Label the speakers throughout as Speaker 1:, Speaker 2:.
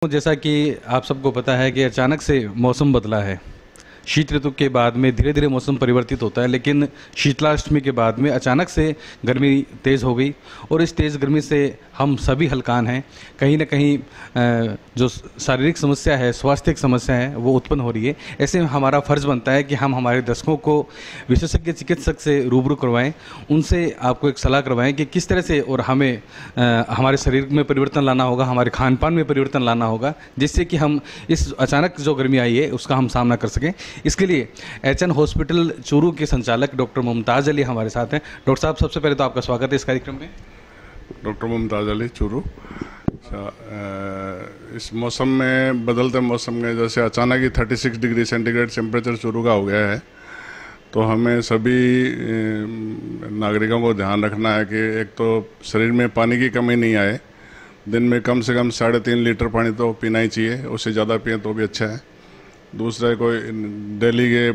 Speaker 1: जैसा कि आप सबको पता है कि अचानक से मौसम बदला है। शीत ऋतु के बाद में धीरे धीरे मौसम परिवर्तित होता है, लेकिन शीतलाष्टमी के बाद में अचानक से गर्मी तेज़ हो गई और इस तेज़ गर्मी से हम सभी हलकान हैं। कहीं ना कहीं जो शारीरिक समस्या है, स्वास्थ्य समस्या है, वो उत्पन्न हो रही है। ऐसे में हमारा फ़र्ज़ बनता है कि हम हमारे दर्शकों को विशेषज्ञ चिकित्सक से रूबरू करवाएं, उनसे आपको एक सलाह करवाएं कि किस तरह से और हमें हमारे शरीर में परिवर्तन लाना होगा, हमारे खान पान में परिवर्तन लाना होगा, जिससे कि हम इस अचानक जो गर्मी आई है उसका हम सामना कर सकें। इसके लिए एचएन हॉस्पिटल चूरू के संचालक डॉक्टर मुमताज़ अली हमारे साथ हैं। डॉक्टर साहब, सबसे पहले तो आपका स्वागत है इस कार्यक्रम में।
Speaker 2: डॉक्टर मुमताज़ अली, चूरू। इस मौसम में, बदलते मौसम में, जैसे अचानक ही 36 डिग्री सेंटीग्रेड टेम्परेचर चूरू का हो गया है, तो हमें सभी नागरिकों को ध्यान रखना है कि एक तो शरीर में पानी की कमी नहीं आए। दिन में कम से कम 3.5 लीटर पानी तो पीना ही चाहिए, उससे ज़्यादा पिए तो भी अच्छा है। दूसरा, कोई डेली के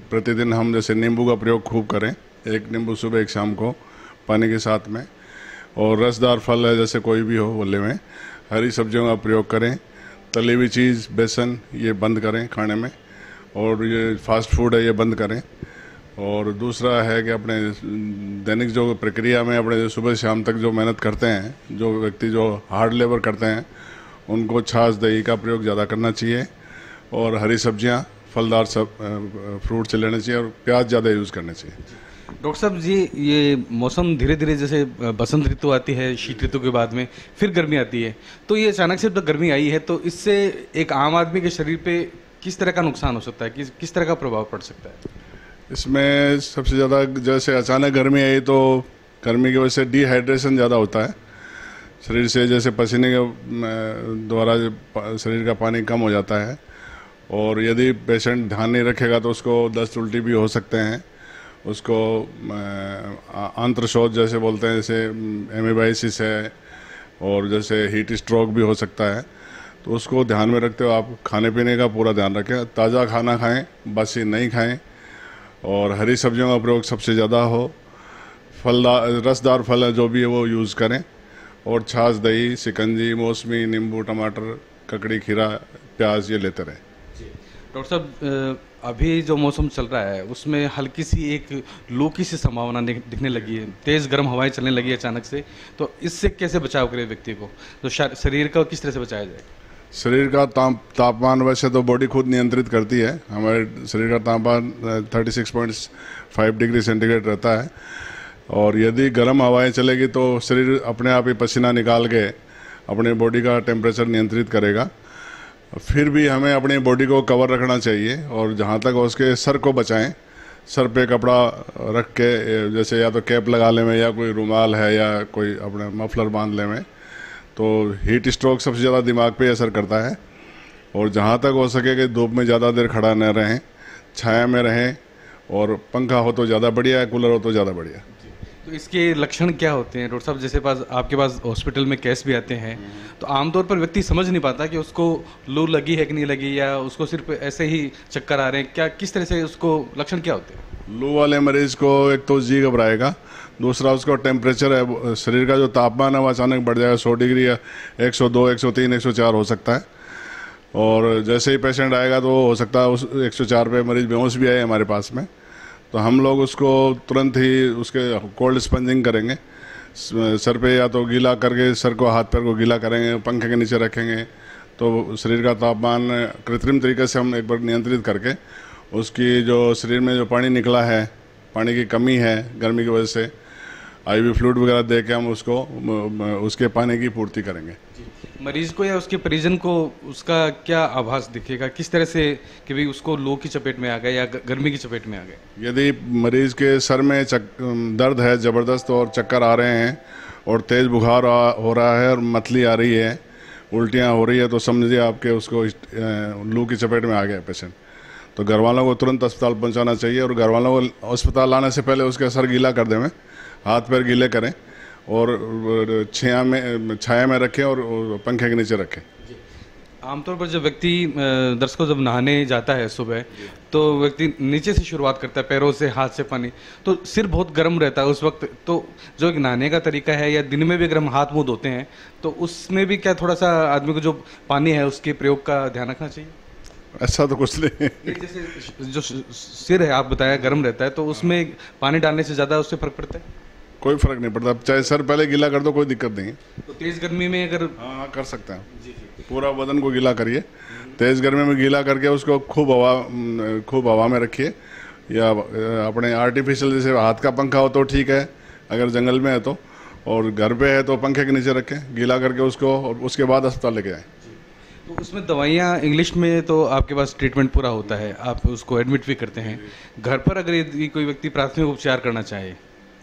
Speaker 2: प्रतिदिन हम जैसे नींबू का प्रयोग खूब करें, एक नींबू सुबह एक शाम को पानी के साथ में। और रसदार फल है, जैसे कोई भी हो बोले में, हरी सब्जियों का प्रयोग करें। तली हुई चीज़, बेसन, ये बंद करें खाने में, और ये फास्ट फूड है ये बंद करें। और दूसरा है कि अपने दैनिक जो प्रक्रिया में अपने सुबह शाम तक जो मेहनत करते हैं, जो व्यक्ति जो हार्ड लेबर करते हैं, उनको छाछ दही का प्रयोग ज़्यादा करना चाहिए, और हरी सब्जियां, फलदार सब फ्रूट से लेने चाहिए, और प्याज ज़्यादा यूज़ करने चाहिए।
Speaker 1: डॉक्टर साहब जी, ये मौसम धीरे धीरे, जैसे बसंत ऋतु आती है, शीत ऋतु के बाद में फिर गर्मी आती है, तो ये अचानक से जब गर्मी आई है तो इससे एक आम आदमी के शरीर पे किस तरह का नुकसान हो सकता है, किस तरह का प्रभाव पड़ सकता है?
Speaker 2: इसमें सबसे ज़्यादा, जैसे अचानक गर्मी आई तो गर्मी की वजह से डिहाइड्रेशन ज़्यादा होता है शरीर से, जैसे पसीने के द्वारा शरीर का पानी कम हो जाता है, और यदि पेशेंट ध्यान नहीं रखेगा तो उसको दस्त उल्टी भी हो सकते हैं। उसको आंत्रशोथ जैसे बोलते हैं, जैसे एमीबाइसिस है, और जैसे हीट स्ट्रोक भी हो सकता है। तो उसको ध्यान में रखते हुए आप खाने पीने का पूरा ध्यान रखें, ताज़ा खाना खाएं, बासी नहीं खाएं, और हरी सब्जियों का प्रयोग सबसे ज़्यादा हो। फलदार, रसदार फल है जो भी है वो यूज़ करें, और छाछ दही, शिकंजी, मौसमी, नींबू, टमाटर, ककड़ी, खीरा, प्याज ये लेते रहें।
Speaker 1: डॉक्टर साहब, अभी जो मौसम चल रहा है उसमें हल्की सी एक लू की सी संभावना दिखने लगी है, तेज़ गर्म हवाएं चलने लगी है अचानक से, तो इससे कैसे बचाव करे व्यक्ति को, तो शरीर का किस तरह से बचाया जाए?
Speaker 2: शरीर का तापमान वैसे तो बॉडी खुद नियंत्रित करती है। हमारे शरीर का तापमान 36.5 डिग्री सेंटीग्रेड रहता है, और यदि गर्म हवाएं चलेगी तो शरीर अपने आप ही पसीना निकाल के अपने बॉडी का टेम्परेचर नियंत्रित करेगा। फिर भी हमें अपनी बॉडी को कवर रखना चाहिए, और जहाँ तक उसके सर को बचाएं, सर पे कपड़ा रख के, जैसे या तो कैप लगा ले में, या कोई रुमाल है, या कोई अपना मफलर बांध ले में। तो हीट स्ट्रोक सबसे ज़्यादा दिमाग पे असर करता है, और जहाँ तक हो सके कि धूप में ज़्यादा देर खड़ा न रहें, छाया में रहें, और पंखा हो तो ज़्यादा बढ़िया है, कूलर हो तो ज़्यादा बढ़िया।
Speaker 1: तो इसके लक्षण क्या होते हैं डॉक्टर साहब? जैसे आपके पास हॉस्पिटल में केस भी आते हैं, तो आमतौर पर व्यक्ति समझ नहीं पाता कि उसको लू लगी है कि नहीं लगी, या उसको सिर्फ ऐसे ही चक्कर आ रहे हैं, क्या किस तरह से उसको लक्षण क्या होते हैं?
Speaker 2: लू वाले मरीज को एक तो जी घबराएगा, दूसरा उसका टेम्परेचर है, शरीर का जो तापमान है वो अचानक बढ़ जाएगा, 100 डिग्री या 102, 103, 104 हो सकता है। और जैसे ही पेशेंट आएगा तो हो सकता है उस 104 पे मरीज बेहोश भी आए हमारे पास में, तो हम लोग उसको तुरंत ही उसके कोल्ड स्पंजिंग करेंगे, सर पे या तो गीला करके सर को, हाथ पैर को गीला करेंगे, पंखे के नीचे रखेंगे, तो शरीर का तापमान कृत्रिम तरीके से हम एक बार नियंत्रित करके उसकी जो शरीर में जो पानी निकला है, पानी की कमी है गर्मी की वजह से, आईवी फ्लूइड वगैरह दे के हम उसको उसके पानी की पूर्ति करेंगे।
Speaker 1: मरीज को या उसके परिजन को उसका क्या आभास दिखेगा, किस तरह से कि भाई उसको लू की चपेट में आ गए या गर्मी की चपेट में आ गए?
Speaker 2: यदि मरीज के सर में दर्द है ज़बरदस्त, और चक्कर आ रहे हैं, और तेज़ बुखार हो रहा है, और मतली आ रही है, उल्टियाँ हो रही है, तो समझिए आपके उसको लू की चपेट में आ गया पेशेंट। तो घर वालों को तुरंत अस्पताल पहुंचाना चाहिए, और घर वालों को अस्पताल लाने से पहले उसके सर गीला कर दें, हाथ पैर गीले करें, और छाया में रखें, और पंखे के नीचे रखें।
Speaker 1: आमतौर पर जब व्यक्ति दर्शकों जब नहाने जाता है सुबह, तो व्यक्ति नीचे से शुरुआत करता है, पैरों से, हाथ से पानी, तो सिर बहुत गर्म रहता है उस वक्त। तो जो एक नहाने का तरीका है, या दिन में भी अगर हम हाथ मुंह धोते हैं, तो उसमें भी क्या थोड़ा सा आदमी को जो पानी है उसके प्रयोग का ध्यान रखना चाहिए?
Speaker 2: ऐसा तो कुछ नहीं।
Speaker 1: ये जैसे जो सिर है आप बताया गर्म रहता है, तो उसमें पानी डालने से ज़्यादा उससे फर्क पड़ता है?
Speaker 2: कोई फर्क नहीं पड़ता, चाहे सर पहले गीला कर दो, कोई दिक्कत नहीं है।
Speaker 1: तो तेज़ गर्मी में अगर
Speaker 2: हाँ कर सकते हैं, पूरा बदन को गीला करिए, तेज़ गर्मी में गीला करके उसको खूब हवा में रखिए, या अपने आर्टिफिशियल जैसे हाथ का पंखा हो तो ठीक है, अगर जंगल में है तो, और घर पे है तो पंखे के नीचे रखें गीला करके उसको, और उसके बाद अस्पताल लेके जाएं।
Speaker 1: तो उसमें दवाइयाँ इंग्लिश में तो आपके पास ट्रीटमेंट पूरा होता है, आप उसको एडमिट भी करते हैं। घर पर अगर यदि कोई व्यक्ति प्राथमिक उपचार करना चाहे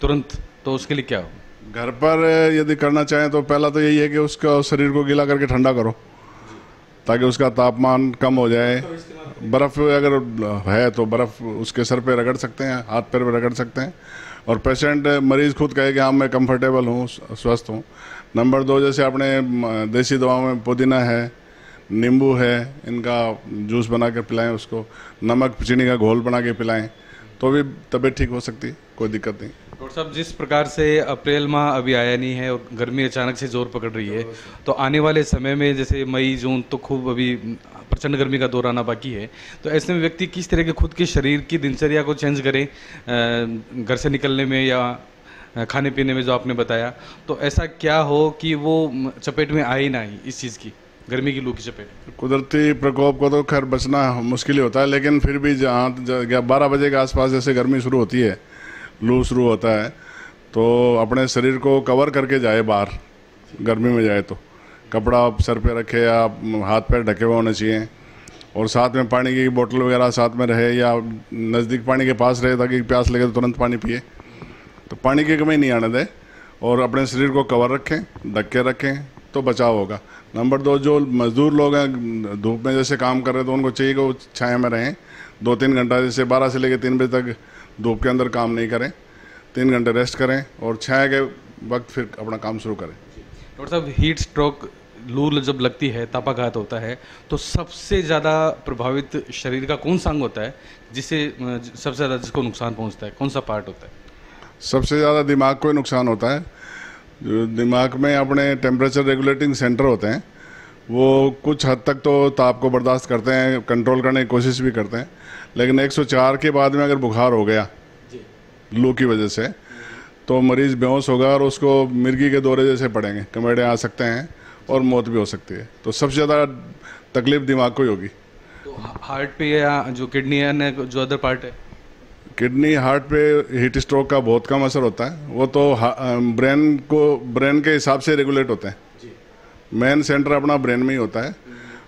Speaker 1: तुरंत, तो उसके लिए क्या हो?
Speaker 2: घर पर यदि करना चाहें तो पहला तो यही है कि उसका शरीर को गीला करके ठंडा करो, ताकि उसका तापमान कम हो जाए। बर्फ़ अगर है तो बर्फ़ उसके सर पे रगड़ सकते हैं, हाथ पैर पे रगड़ सकते हैं, और पेशेंट मरीज़ खुद कहे कि हाँ मैं कंफर्टेबल हूँ, स्वस्थ हूँ। नंबर 2, जैसे अपने देसी दवाओं में पुदीना है, नींबू है, इनका जूस बना के पिलाएं उसको, नमक चीनी का घोल बना के पिलाएं, तो भी तबीयत ठीक हो सकती है, कोई दिक्कत नहीं।
Speaker 1: डॉक्टर साहब, जिस प्रकार से अप्रैल माह अभी आया नहीं है और गर्मी अचानक से जोर पकड़ रही है, तो आने वाले समय में जैसे मई जून तो खूब अभी प्रचंड गर्मी का दौर आना बाकी है, तो ऐसे में व्यक्ति किस तरह के खुद के शरीर की दिनचर्या को चेंज करे, घर से निकलने में या खाने पीने में, जो आपने बताया, तो ऐसा क्या हो कि वो चपेट में आए ना ही इस चीज़ की, गर्मी की लू की चपेट?
Speaker 2: कुदरती प्रकोप को तो खैर बचना मुश्किल ही होता है, लेकिन फिर भी जहाँ 12 बजे के आसपास जैसे गर्मी शुरू होती है, लू शुरू होता है, तो अपने शरीर को कवर करके जाए, बाहर गर्मी में जाए तो कपड़ा सर पे रखे या हाथ पैर ढके हुए होने चाहिए, और साथ में पानी की बोतल वगैरह साथ में रहे, या नज़दीक पानी के पास रहे, ताकि प्यास लगे तो तुरंत पानी पिए। तो पानी की कमी नहीं आने दें, और अपने शरीर को कवर रखें, ढक के रखें, तो बचाव होगा। नंबर 2, जो मजदूर लोग हैं धूप में जैसे काम कर रहे हैं, तो उनको चाहिए कि वो छाया में रहें 2-3 घंटा, जैसे 12 से लेकर 3 बजे तक धूप के अंदर काम नहीं करें, 3 घंटे रेस्ट करें, और छाया के वक्त फिर अपना काम शुरू करें।
Speaker 1: डॉक्टर साहब, हीट स्ट्रोक, लू जब लगती है, तापाघात होता है, तो सबसे ज़्यादा प्रभावित शरीर का कौन सा अंग होता है, जिससे सबसे ज़्यादा जिसको नुकसान पहुंचता है? कौन सा पार्ट होता है?
Speaker 2: सबसे ज़्यादा दिमाग को ही नुकसान होता है। जो दिमाग में अपने टेम्परेचर रेगुलेटिंग सेंटर होते हैं, वो कुछ हद तक तो ताप को बर्दाश्त करते हैं, कंट्रोल करने की कोशिश भी करते हैं, लेकिन 104 के बाद में अगर बुखार हो गया लू की वजह से, तो मरीज़ बेहोश होगा, और उसको मिर्गी के दौरे जैसे पड़ेंगे, कमेड़े आ सकते हैं, और मौत भी हो सकती है। तो सबसे ज़्यादा तकलीफ दिमाग को ही होगी। तो
Speaker 1: हार्ट पे, या जो किडनी है, जो अदर पार्ट है?
Speaker 2: किडनी, हार्ट पे हीट स्ट्रोक का बहुत कम असर होता है, वो तो ब्रेन के हिसाब से रेगुलेट होते हैं। मेन सेंटर अपना ब्रेन में ही होता है,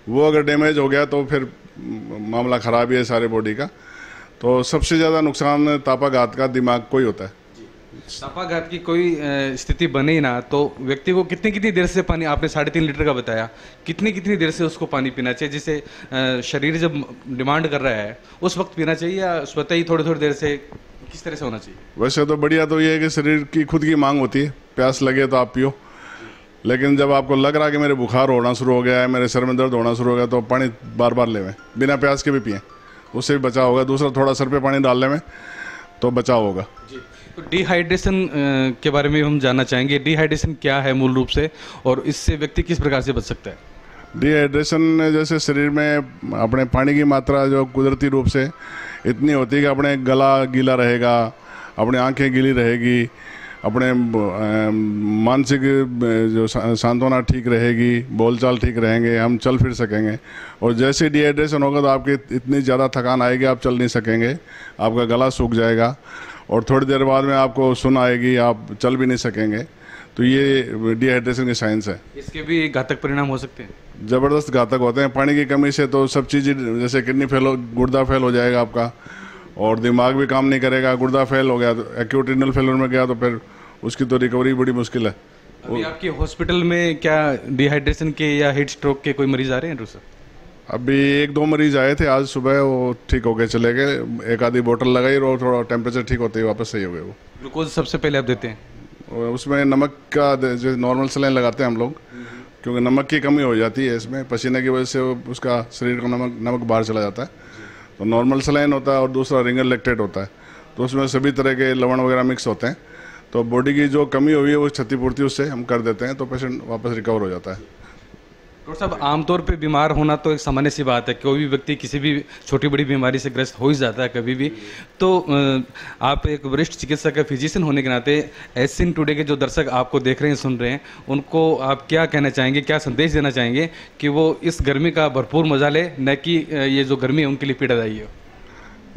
Speaker 2: वो अगर डैमेज हो गया तो फिर मामला ख़राब ही है सारे बॉडी का। तो सबसे ज़्यादा नुकसान तापाघात का दिमाग को ही होता है।
Speaker 1: तापाघात की कोई स्थिति बने ही ना, तो व्यक्ति को कितनी देर से पानी, आपने 3.5 लीटर का बताया, कितनी देर से उसको पानी पीना चाहिए, जिसे शरीर जब डिमांड कर रहा है उस वक्त पीना चाहिए, या स्वतः ही थोड़ी देर से, किस तरह से होना चाहिए?
Speaker 2: वैसे तो बढ़िया तो ये है कि शरीर की खुद की मांग होती है, प्यास लगे तो आप पियो, लेकिन जब आपको लग रहा है कि मेरे बुखार होना शुरू हो गया है, मेरे सर में दर्द होना शुरू हो गया, तो पानी बार बार लेवें, बिना प्यास के भी पिएँ, उससे भी बचाव होगा। दूसरा, थोड़ा सर पे पानी डाल लेवें तो बचाव होगा।
Speaker 1: तो डिहाइड्रेशन के बारे में हम जानना चाहेंगे। डिहाइड्रेशन क्या है मूल रूप से, और इससे व्यक्ति किस प्रकार से बच सकता है?
Speaker 2: डिहाइड्रेशन जैसे शरीर में अपने पानी की मात्रा जो कुदरती रूप से इतनी होती है कि अपने गला गीला रहेगा, अपनी आंखें गीली रहेगी, अपने मानसिक जो सांत्वना ठीक रहेगी, बोलचाल ठीक रहेंगे, हम चल फिर सकेंगे। और जैसे डिहाइड्रेशन होगा तो आपकी इतनी ज़्यादा थकान आएगी, आप चल नहीं सकेंगे, आपका गला सूख जाएगा, और थोड़ी देर बाद में आपको सुन आएगी, आप चल भी नहीं सकेंगे। तो ये डिहाइड्रेशन की साइंस है।
Speaker 1: इसके भी घातक परिणाम हो सकते हैं?
Speaker 2: ज़बरदस्त घातक होते हैं। पानी की कमी से तो सब चीज़, जैसे किडनी फेल हो, गुर्दा फेल हो जाएगा आपका, और दिमाग भी काम नहीं करेगा। गुर्दा फेल हो गया तो एक्यूट रीनल फेलियर में गया तो फिर उसकी तो रिकवरी बड़ी मुश्किल है।
Speaker 1: अभी आपके हॉस्पिटल में क्या डिहाइड्रेशन के या हीट स्ट्रोक के कोई मरीज आ रहे हैं डॉक्टर साहब?
Speaker 2: अभी 1-2 मरीज आए थे आज सुबह, वो ठीक हो गए, चले गए। एक आधी बोतल लगाई और थोड़ा टेम्परेचर ठीक होते ही वापस सही हो गए। वो
Speaker 1: ग्लूकोज सबसे पहले आप देते हैं?
Speaker 2: उसमें नमक का जो नॉर्मल सलाइन लगाते हैं हम लोग, क्योंकि नमक की कमी हो जाती है इसमें, पसीने की वजह से उसका शरीर का नमक बाहर चला जाता है। तो नॉर्मल सलाइन होता है और दूसरा रिंगर लैक्टेट होता है, तो उसमें सभी तरह के लवण वगैरह मिक्स होते हैं। तो बॉडी की जो कमी हुई है वो क्षतिपूर्ति उससे हम कर देते हैं, तो पेशेंट वापस रिकवर हो जाता है।
Speaker 1: डॉक्टर साहब, आमतौर पे बीमार होना तो एक सामान्य सी बात है, कोई भी व्यक्ति किसी भी छोटी बड़ी बीमारी से ग्रस्त हो ही जाता है कभी भी। तो आप एक वरिष्ठ चिकित्सक, फिजिशियन होने के नाते एसिन टुडे के जो दर्शक आपको देख रहे हैं, सुन रहे हैं, उनको आप क्या कहना चाहेंगे, क्या संदेश देना चाहेंगे कि वो इस गर्मी का भरपूर मजा ले, न कि ये जो गर्मी है उनके लिए पीड़ादायी हो?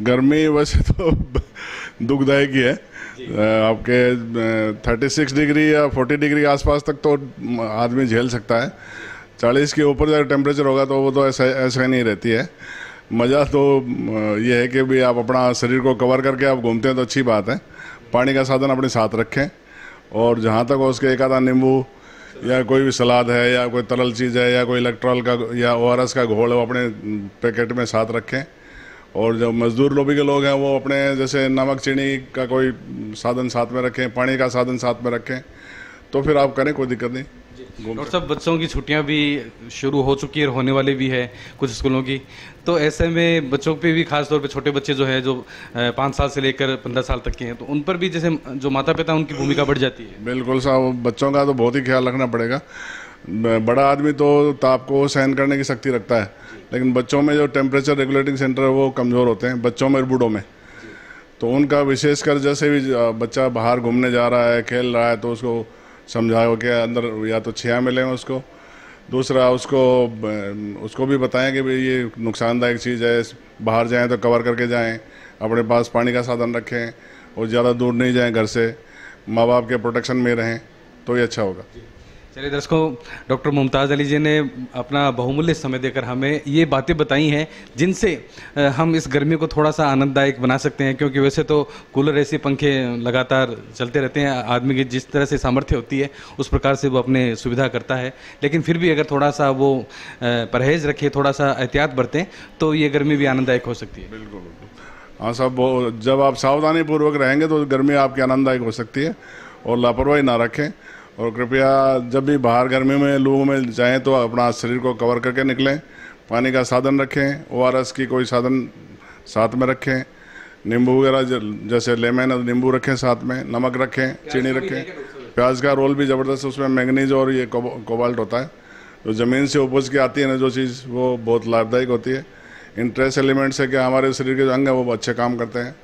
Speaker 2: गर्मी वैसे तो दुखदायक ही है। आपके 36 डिग्री या 40 डिग्री आसपास तक तो आदमी झेल सकता है। 40 के ऊपर जब टेम्परेचर होगा तो वो तो ऐसा नहीं रहती है। मज़ा तो ये है कि भी आप अपना शरीर को कवर करके आप घूमते हैं तो अच्छी बात है। पानी का साधन अपने साथ रखें, और जहाँ तक हो उसके एक आधा नींबू या कोई भी सलाद है या कोई तरल चीज़ है या कोई इलेक्ट्रॉल का या ORS का घोल है वो अपने पैकेट में साथ रखें। और जो मजदूर लोबी के लोग हैं वो अपने जैसे नमक चीनी का कोई साधन साथ में रखें, पानी का साधन साथ में रखें, तो फिर आप करें, कोई दिक्कत नहीं।
Speaker 1: डॉक्टर साहब, बच्चों की छुट्टियां भी शुरू हो चुकी है, होने वाली भी है कुछ स्कूलों की, तो ऐसे में बच्चों पे भी खास तौर पे छोटे बच्चे जो है, जो 5 साल से लेकर 15 साल तक के हैं, तो उन पर भी जैसे जो माता पिता उनकी भूमिका बढ़ जाती है।
Speaker 2: बिल्कुल साहब, बच्चों का तो बहुत ही ख्याल रखना पड़ेगा। बड़ा आदमी तो ताप को सहन करने की शक्ति रखता है, लेकिन बच्चों में जो टेम्परेचर रेगुलेटिंग सेंटर है वो कमज़ोर होते हैं, बच्चों में, बूढ़ों में। तो उनका विशेषकर जैसे भी बच्चा बाहर घूमने जा रहा है, खेल रहा है, तो उसको समझाओ कि अंदर या तो छाया मिलें उसको, दूसरा उसको भी बताएं कि भाई ये नुकसानदायक चीज़ है, बाहर जाएं तो कवर करके जाएं, अपने पास पानी का साधन रखें और ज़्यादा दूर नहीं जाएं घर से, माँ बाप के प्रोटेक्शन में रहें, तो ये अच्छा होगा।
Speaker 1: चलिए दर्शकों, डॉक्टर मुमताज़ अली जी ने अपना बहुमूल्य समय देकर हमें ये बातें बताई हैं जिनसे हम इस गर्मी को थोड़ा सा आनंददायक बना सकते हैं, क्योंकि वैसे तो कूलर, ऐसे पंखे लगातार चलते रहते हैं, आदमी की जिस तरह से सामर्थ्य होती है उस प्रकार से वो अपने सुविधा करता है, लेकिन फिर भी अगर थोड़ा सा वो परहेज़ रखे, थोड़ा सा एहतियात बरतें, तो ये गर्मी भी आनंददायक हो सकती है।
Speaker 2: बिल्कुल बिल्कुल, हाँ साहब, जब आप सावधानी पूर्वक रहेंगे तो गर्मी आपकी आनंददायक हो सकती है, और लापरवाही ना रखें। और कृपया जब भी बाहर गर्मी में लू में जाएं तो अपना शरीर को कवर करके निकलें, पानी का साधन रखें, ORS की कोई साधन साथ में रखें, नींबू वगैरह जैसे लेमन और नींबू रखें साथ में, नमक रखें, चीनी रखें। प्याज का रोल भी ज़बरदस्त, उसमें मैंगनीज और ये कोबाल्ट होता है, जो ज़मीन से उपज के आती है ना जो चीज़, वो बहुत लाभदायक होती है। इन ट्रेस एलिमेंट्स है कि हमारे शरीर के जो अंग हैं वो अच्छे काम करते हैं।